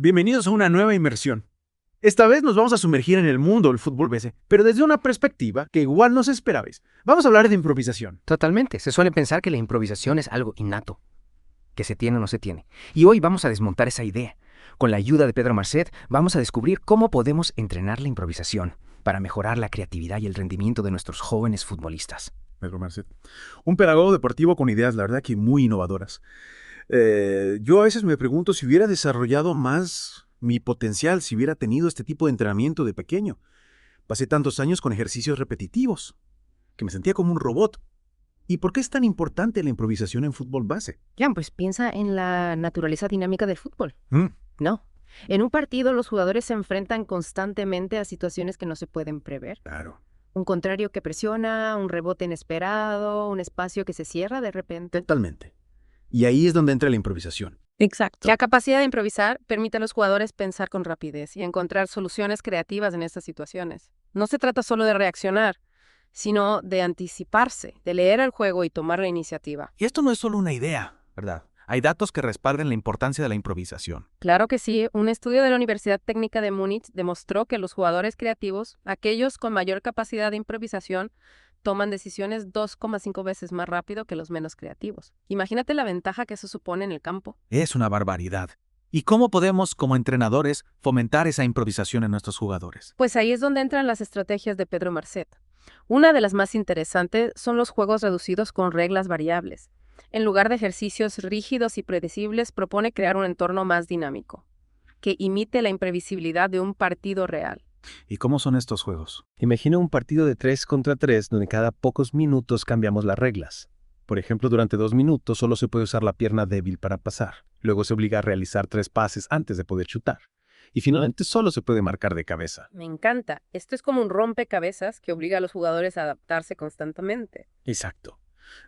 Bienvenidos a una nueva inmersión. Esta vez nos vamos a sumergir en el mundo del fútbol base, pero desde una perspectiva que igual no se esperabais. Vamos a hablar de improvisación. Totalmente. Se suele pensar que la improvisación es algo innato, que se tiene o no se tiene. Y hoy vamos a desmontar esa idea. Con la ayuda de Pedro Marcet, vamos a descubrir cómo podemos entrenar la improvisación para mejorar la creatividad y el rendimiento de nuestros jóvenes futbolistas. Pedro Marcet, un pedagogo deportivo con ideas, la verdad que muy innovadoras. Yo a veces me pregunto si hubiera desarrollado más mi potencial, si hubiera tenido este tipo de entrenamiento de pequeño. Pasé tantos años con ejercicios repetitivos, que me sentía como un robot. ¿Y por qué es tan importante la improvisación en fútbol base? Ya, pues piensa en la naturaleza dinámica del fútbol. Mm, No. En un partido los jugadores se enfrentan constantemente a situaciones que no se pueden prever. claro. Un contrario que presiona, un rebote inesperado, un espacio que se cierra de repente. Totalmente. Y ahí es donde entra la improvisación. Exacto. La capacidad de improvisar permite a los jugadores pensar con rapidez y encontrar soluciones creativas en estas situaciones. No se trata solo de reaccionar, sino de anticiparse, de leer el juego y tomar la iniciativa. Y esto no es solo una idea, ¿verdad? Hay datos que respaldan la importancia de la improvisación. Claro que sí, un estudio de la Universidad Técnica de Múnich demostró que los jugadores creativos, aquellos con mayor capacidad de improvisación, toman decisiones 2,5 veces más rápido que los menos creativos. Imagínate la ventaja que eso supone en el campo. Es una barbaridad. ¿Y cómo podemos, como entrenadores, fomentar esa improvisación en nuestros jugadores? Pues ahí es donde entran las estrategias de Pedro Marcet. Una de las más interesantes son los juegos reducidos con reglas variables. En lugar de ejercicios rígidos y predecibles, propone crear un entorno más dinámico, que imite la imprevisibilidad de un partido real. ¿Y cómo son estos juegos? Imagina un partido de 3 contra 3 donde cada pocos minutos cambiamos las reglas. Por ejemplo, durante 2 minutos solo se puede usar la pierna débil para pasar. Luego se obliga a realizar 3 pases antes de poder chutar. Y finalmente solo se puede marcar de cabeza. Me encanta. Esto es como un rompecabezas que obliga a los jugadores a adaptarse constantemente. Exacto.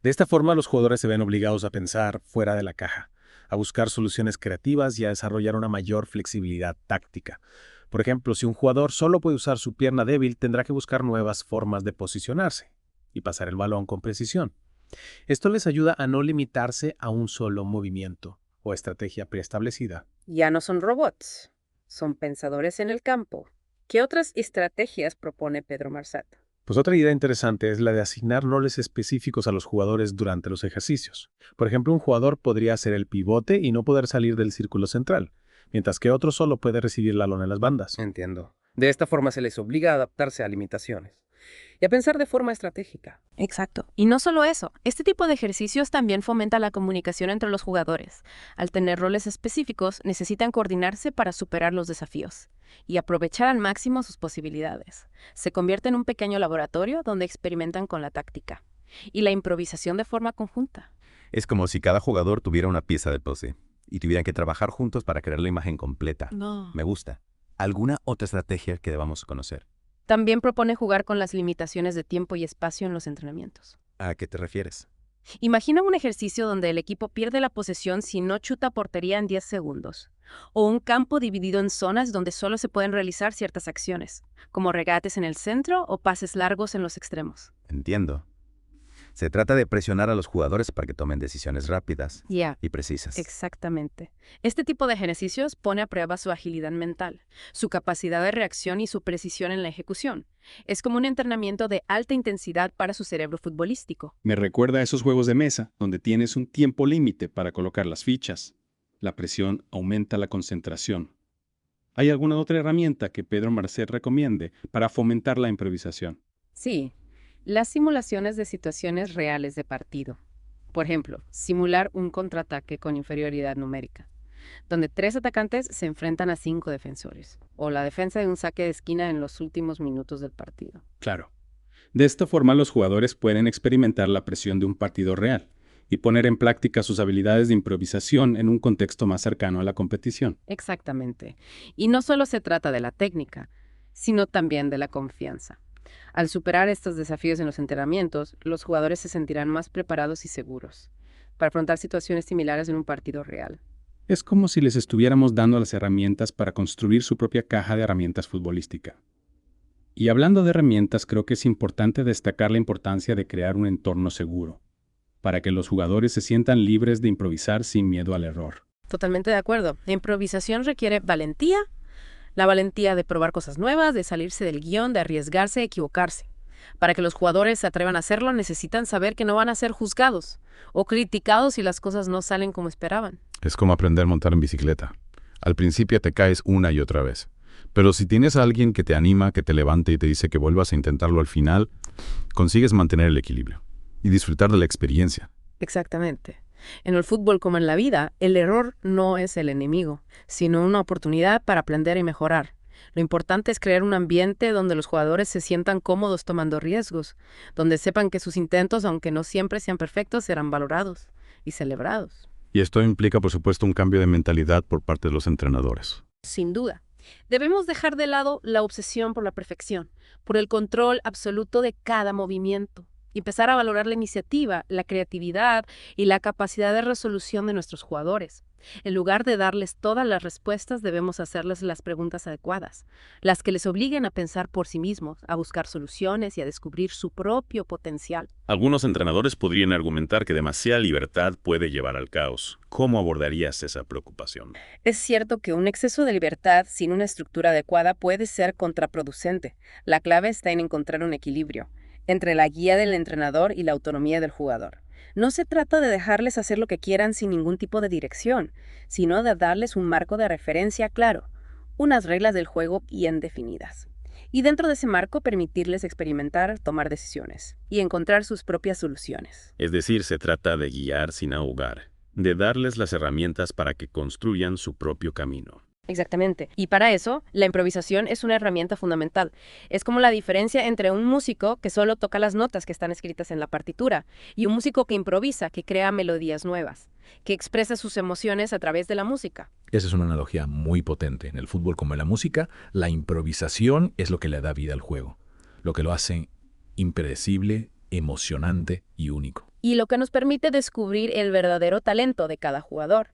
De esta forma los jugadores se ven obligados a pensar fuera de la caja, a buscar soluciones creativas y a desarrollar una mayor flexibilidad táctica. Por ejemplo, si un jugador solo puede usar su pierna débil, tendrá que buscar nuevas formas de posicionarse y pasar el balón con precisión. Esto les ayuda a no limitarse a un solo movimiento o estrategia preestablecida. Ya no son robots, son pensadores en el campo. ¿Qué otras estrategias propone Pedro Marcet? Pues otra idea interesante es la de asignar roles específicos a los jugadores durante los ejercicios. Por ejemplo, un jugador podría hacer el pivote y no poder salir del círculo central, mientras que otro solo puede recibir la lona en las bandas. Entiendo. De esta forma se les obliga a adaptarse a limitaciones y a pensar de forma estratégica. Exacto. Y no solo eso, este tipo de ejercicios también fomenta la comunicación entre los jugadores. Al tener roles específicos, necesitan coordinarse para superar los desafíos y aprovechar al máximo sus posibilidades. Se convierte en un pequeño laboratorio donde experimentan con la táctica y la improvisación de forma conjunta. Es como si cada jugador tuviera una pieza del puzzle y tuvieran que trabajar juntos para crear la imagen completa. No. Me gusta. ¿Alguna otra estrategia que debamos conocer? También propone jugar con las limitaciones de tiempo y espacio en los entrenamientos. ¿A qué te refieres? Imagina un ejercicio donde el equipo pierde la posesión si no chuta a portería en 10 segundos. O un campo dividido en zonas donde solo se pueden realizar ciertas acciones, como regates en el centro o pases largos en los extremos. Entiendo. Se trata de presionar a los jugadores para que tomen decisiones rápidas Ya. y precisas. Exactamente. Este tipo de ejercicios pone a prueba su agilidad mental, su capacidad de reacción y su precisión en la ejecución. Es como un entrenamiento de alta intensidad para su cerebro futbolístico. Me recuerda a esos juegos de mesa donde tienes un tiempo límite para colocar las fichas. La presión aumenta la concentración. ¿Hay alguna otra herramienta que Pedro Marcet recomiende para fomentar la improvisación? Sí, las simulaciones de situaciones reales de partido. Por ejemplo, simular un contraataque con inferioridad numérica, donde 3 atacantes se enfrentan a 5 defensores, o la defensa de un saque de esquina en los últimos minutos del partido. Claro. De esta forma los jugadores pueden experimentar la presión de un partido real y poner en práctica sus habilidades de improvisación en un contexto más cercano a la competición. Exactamente. Y no solo se trata de la técnica, sino también de la confianza. Al superar estos desafíos en los entrenamientos, los jugadores se sentirán más preparados y seguros para afrontar situaciones similares en un partido real. Es como si les estuviéramos dando las herramientas para construir su propia caja de herramientas futbolística. Y hablando de herramientas, creo que es importante destacar la importancia de crear un entorno seguro, para que los jugadores se sientan libres de improvisar sin miedo al error. Totalmente de acuerdo. La improvisación requiere valentía, la valentía de probar cosas nuevas, de salirse del guión, de arriesgarse a equivocarse. Para que los jugadores se atrevan a hacerlo, necesitan saber que no van a ser juzgados o criticados si las cosas no salen como esperaban. Es como aprender a montar en bicicleta. Al principio te caes una y otra vez. Pero si tienes a alguien que te anima, que te levante y te dice que vuelvas a intentarlo al final, consigues mantener el equilibrio y disfrutar de la experiencia. Exactamente. En el fútbol como en la vida, el error no es el enemigo, sino una oportunidad para aprender y mejorar. Lo importante es crear un ambiente donde los jugadores se sientan cómodos tomando riesgos, donde sepan que sus intentos, aunque no siempre sean perfectos, serán valorados y celebrados. Y esto implica, por supuesto, un cambio de mentalidad por parte de los entrenadores. Sin duda. Debemos dejar de lado la obsesión por la perfección, por el control absoluto de cada movimiento, y empezar a valorar la iniciativa, la creatividad y la capacidad de resolución de nuestros jugadores. En lugar de darles todas las respuestas, debemos hacerles las preguntas adecuadas, las que les obliguen a pensar por sí mismos, a buscar soluciones y a descubrir su propio potencial. Algunos entrenadores podrían argumentar que demasiada libertad puede llevar al caos. ¿Cómo abordarías esa preocupación? Es cierto que un exceso de libertad sin una estructura adecuada puede ser contraproducente. La clave está en encontrar un equilibrio entre la guía del entrenador y la autonomía del jugador. No se trata de dejarles hacer lo que quieran sin ningún tipo de dirección, sino de darles un marco de referencia claro, unas reglas del juego bien definidas. Y dentro de ese marco permitirles experimentar, tomar decisiones y encontrar sus propias soluciones. Es decir, se trata de guiar sin ahogar, de darles las herramientas para que construyan su propio camino. Exactamente. Y para eso, la improvisación es una herramienta fundamental. Es como la diferencia entre un músico que solo toca las notas que están escritas en la partitura y un músico que improvisa, que crea melodías nuevas, que expresa sus emociones a través de la música. Esa es una analogía muy potente. En el fútbol como en la música, la improvisación es lo que le da vida al juego, lo que lo hace impredecible, emocionante y único. Y lo que nos permite descubrir el verdadero talento de cada jugador.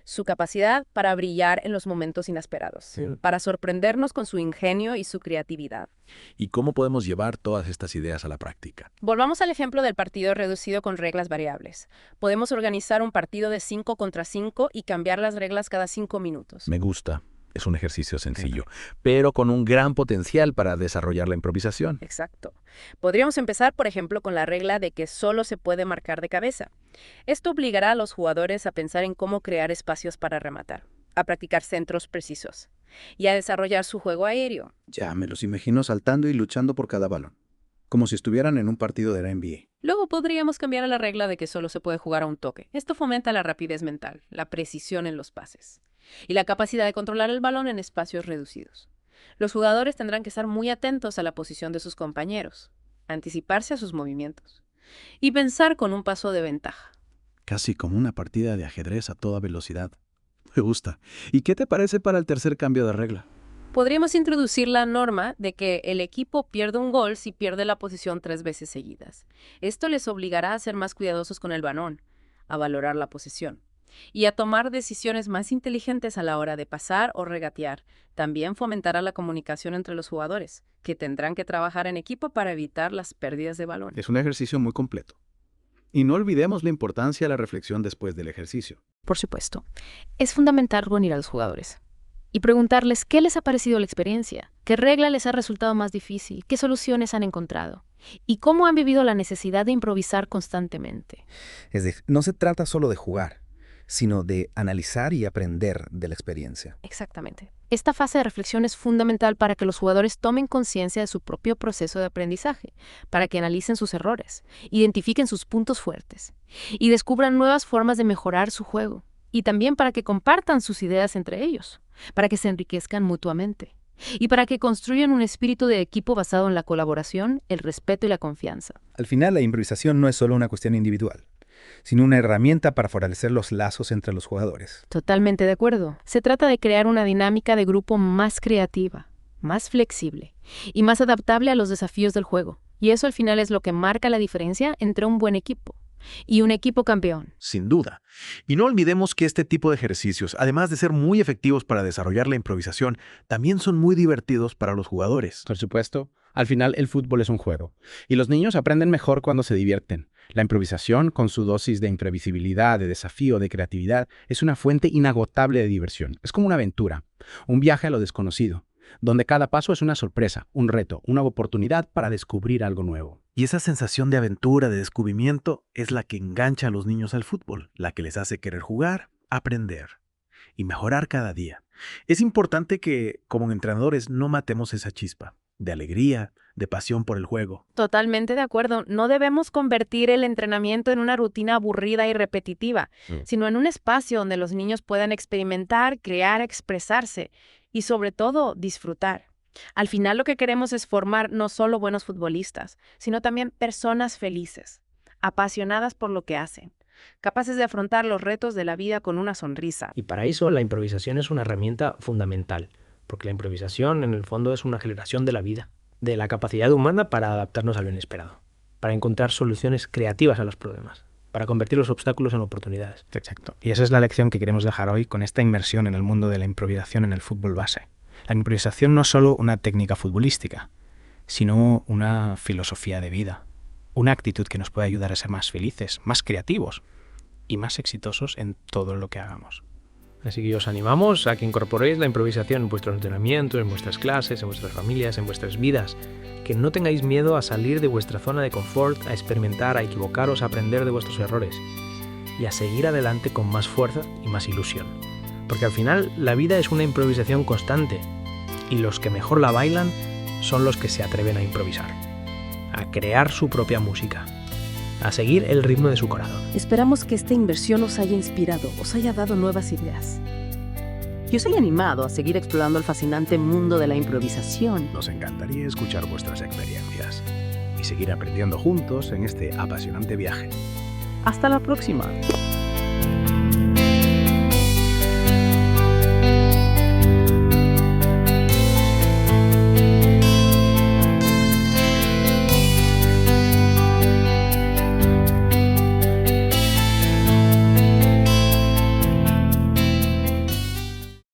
Su capacidad para brillar en los momentos inesperados, para sorprendernos con su ingenio y su creatividad. ¿Y cómo podemos llevar todas estas ideas a la práctica? Volvamos al ejemplo del partido reducido con reglas variables. Podemos organizar un partido de 5 contra 5 y cambiar las reglas cada 5 minutos. Me gusta. Es un ejercicio sencillo, pero con un gran potencial para desarrollar la improvisación. Exacto. Podríamos empezar, por ejemplo, con la regla de que solo se puede marcar de cabeza. Esto obligará a los jugadores a pensar en cómo crear espacios para rematar, a practicar centros precisos y a desarrollar su juego aéreo. Ya me los imagino saltando y luchando por cada balón, como si estuvieran en un partido de la NBA. Luego podríamos cambiar a la regla de que solo se puede jugar a un toque. Esto fomenta la rapidez mental, la precisión en los pases y la capacidad de controlar el balón en espacios reducidos. Los jugadores tendrán que estar muy atentos a la posición de sus compañeros, anticiparse a sus movimientos y pensar con un paso de ventaja. Casi como una partida de ajedrez a toda velocidad. Me gusta. ¿Y qué te parece para el tercer cambio de regla? Podríamos introducir la norma de que el equipo pierde un gol si pierde la posición 3 veces seguidas. Esto les obligará a ser más cuidadosos con el balón, a valorar la posesión y a tomar decisiones más inteligentes a la hora de pasar o regatear. También fomentará la comunicación entre los jugadores, que tendrán que trabajar en equipo para evitar las pérdidas de balón. Es un ejercicio muy completo. Y no olvidemos la importancia de la reflexión después del ejercicio. Por supuesto. Es fundamental reunir a los jugadores y preguntarles qué les ha parecido la experiencia, qué regla les ha resultado más difícil, qué soluciones han encontrado y cómo han vivido la necesidad de improvisar constantemente. Es decir, no se trata solo de jugar, sino de analizar y aprender de la experiencia. Exactamente. Esta fase de reflexión es fundamental para que los jugadores tomen conciencia de su propio proceso de aprendizaje, para que analicen sus errores, identifiquen sus puntos fuertes y descubran nuevas formas de mejorar su juego. Y también para que compartan sus ideas entre ellos, para que se enriquezcan mutuamente y para que construyan un espíritu de equipo basado en la colaboración, el respeto y la confianza. Al final, la improvisación no es solo una cuestión individual, sino una herramienta para fortalecer los lazos entre los jugadores. Totalmente de acuerdo. Se trata de crear una dinámica de grupo más creativa, más flexible y más adaptable a los desafíos del juego. Y eso al final es lo que marca la diferencia entre un buen equipo y un equipo campeón. Sin duda. Y no olvidemos que este tipo de ejercicios, además de ser muy efectivos para desarrollar la improvisación, también son muy divertidos para los jugadores. Por supuesto, al final el fútbol es un juego, y los niños aprenden mejor cuando se divierten. La improvisación, con su dosis de imprevisibilidad, de desafío, de creatividad, es una fuente inagotable de diversión. Es como una aventura, un viaje a lo desconocido, donde cada paso es una sorpresa, un reto, una oportunidad para descubrir algo nuevo. Y esa sensación de aventura, de descubrimiento, es la que engancha a los niños al fútbol, la que les hace querer jugar, aprender y mejorar cada día. Es importante que, como entrenadores, no matemos esa chispa de alegría, de pasión por el juego. Totalmente de acuerdo. No debemos convertir el entrenamiento en una rutina aburrida y repetitiva, sino en un espacio donde los niños puedan experimentar, crear, expresarse y, sobre todo, disfrutar. Al final lo que queremos es formar no solo buenos futbolistas, sino también personas felices, apasionadas por lo que hacen, capaces de afrontar los retos de la vida con una sonrisa. Y para eso la improvisación es una herramienta fundamental, porque la improvisación en el fondo es una aceleración de la vida, de la capacidad humana para adaptarnos a lo inesperado, para encontrar soluciones creativas a los problemas, para convertir los obstáculos en oportunidades. Exacto. Y esa es la lección que queremos dejar hoy con esta inmersión en el mundo de la improvisación en el fútbol base. La improvisación no es solo una técnica futbolística, sino una filosofía de vida, una actitud que nos puede ayudar a ser más felices, más creativos y más exitosos en todo lo que hagamos. Así que os animamos a que incorporéis la improvisación en vuestros entrenamientos, en vuestras clases, en vuestras familias, en vuestras vidas. Que no tengáis miedo a salir de vuestra zona de confort, a experimentar, a equivocaros, a aprender de vuestros errores y a seguir adelante con más fuerza y más ilusión. Porque al final la vida es una improvisación constante y los que mejor la bailan son los que se atreven a improvisar, a crear su propia música, a seguir el ritmo de su corazón. Esperamos que esta inversión os haya inspirado, os haya dado nuevas ideas. Y os haya animado a seguir explorando el fascinante mundo de la improvisación. Nos encantaría escuchar vuestras experiencias y seguir aprendiendo juntos en este apasionante viaje. Hasta la próxima.